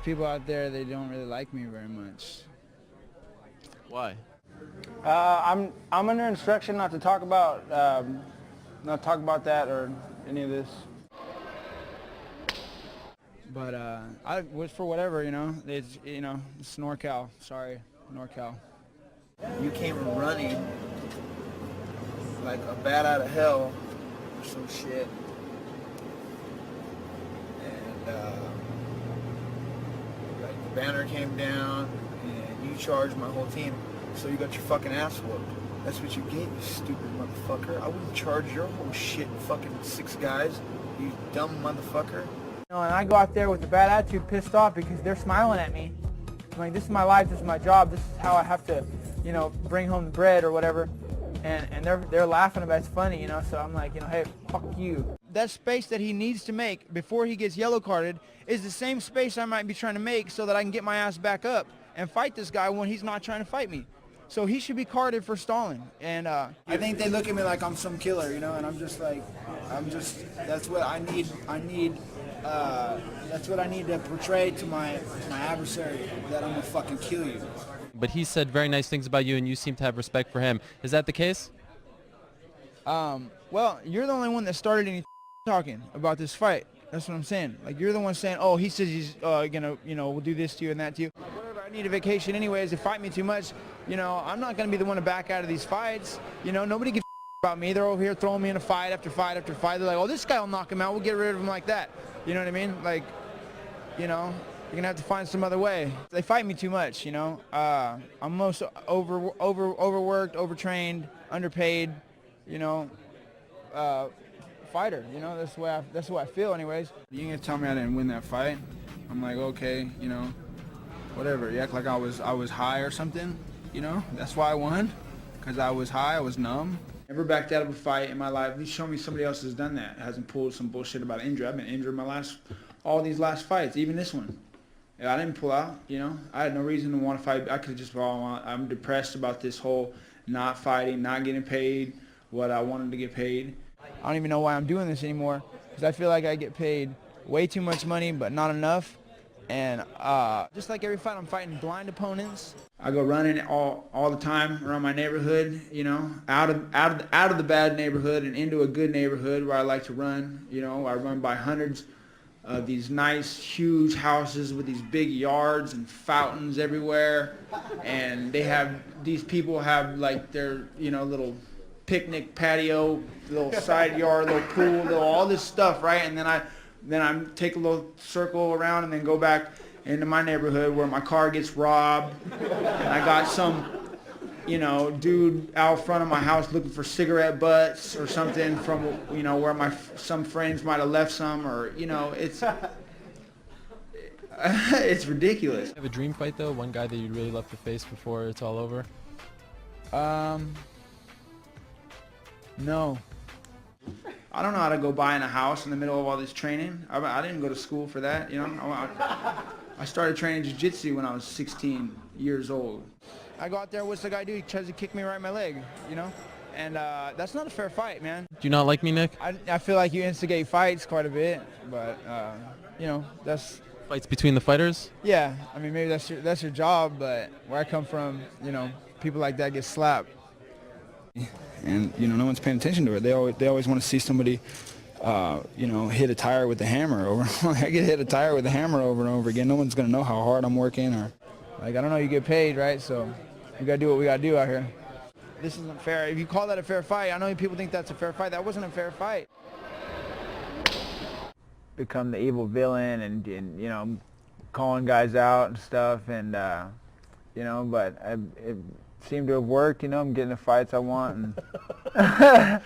people out there, they don't really like me very much. Why? I'm under instruction not to talk about that or any of this. But I was for whatever, it's it's NorCal. Sorry, NorCal. You came running like a bat out of hell or some shit, and like the banner came down and you charged my whole team, so you got your fucking ass whooped. That's what you get, you stupid motherfucker. I wouldn't charge your whole shit, fucking 6 guys, you dumb motherfucker. And I go out there with a bad attitude, pissed off because they're smiling at me. I'm like, this is my life, this is my job, this is how I have to, bring home the bread or whatever. And they're laughing about it's funny, so I'm like, hey, fuck you. That space that he needs to make before he gets yellow carded is the same space I might be trying to make so that I can get my ass back up and fight this guy when he's not trying to fight me. So he should be carded for stalling. And I think they look at me like I'm some killer, and I'm just like, that's what I need. That's what I need to portray to my adversary, that I'm gonna fucking kill you. But he said very nice things about you, and you seem to have respect for him. Is that the case? Well, you're the only one that started any talking about this fight. That's what I'm saying. Like, you're the one saying, oh, he says he's gonna, will do this to you and that to you. Whatever, I need a vacation anyways. If you fight me too much, I'm not gonna be the one to back out of these fights. Nobody gives about me. They're over here throwing me in a fight after fight after fight. They're like, oh, this guy will knock him out. We'll get rid of him like that. You know what I mean? Like, you're gonna have to find some other way. They fight me too much. I'm most overworked, overtrained, underpaid. Fighter. That's the way I feel, anyways. You ain't gonna tell me I didn't win that fight. I'm like, okay, whatever. You act like I was high or something. That's why I won, because I was high. I was numb. Never backed out of a fight in my life. At least show me somebody else has done that. Hasn't pulled some bullshit about injury. I've been injured all these last fights, even this one. I didn't pull out. I had no reason to want to fight. I could have just, I'm depressed about this whole not fighting, not getting paid what I wanted to get paid. I don't even know why I'm doing this anymore, because I feel like I get paid way too much money, but not enough. And just like every fight, I'm fighting blind opponents. I go running all the time around my neighborhood, out of the bad neighborhood and into a good neighborhood where I like to run. I run by hundreds of these nice, huge houses with these big yards and fountains everywhere, and these people have like their little picnic patio, little side yard, little pool, all this stuff, right? And then I take a little circle around and then go back into my neighborhood where my car gets robbed, and I got some, dude out front of my house looking for cigarette butts or something from, where some friends might have left some, or, it's it's ridiculous. You have a dream fight though? One guy that you'd really love to face before it's all over? No. I don't know how to go buy in a house in the middle of all this training. I didn't go to school for that, I started training jiu-jitsu when I was 16 years old. I go out there, what's the guy do? He tries to kick me right in my leg, And that's not a fair fight, man. Do you not like me, Nick? I feel like you instigate fights quite a bit, but, that's... Fights between the fighters? Yeah, I mean, maybe that's your job, but where I come from, people like that get slapped. And no one's paying attention to it. They always want to see somebody, hit a tire with a hammer over. I get hit a tire with a hammer over and over again. No one's gonna know how hard I'm working, or I don't know. You get paid, right? So we gotta do what we gotta do out here. This isn't fair. If you call that a fair fight, I know people think that's a fair fight. That wasn't a fair fight. Become the evil villain and calling guys out and stuff, and but it seemed to have worked. I'm getting the fights I want. And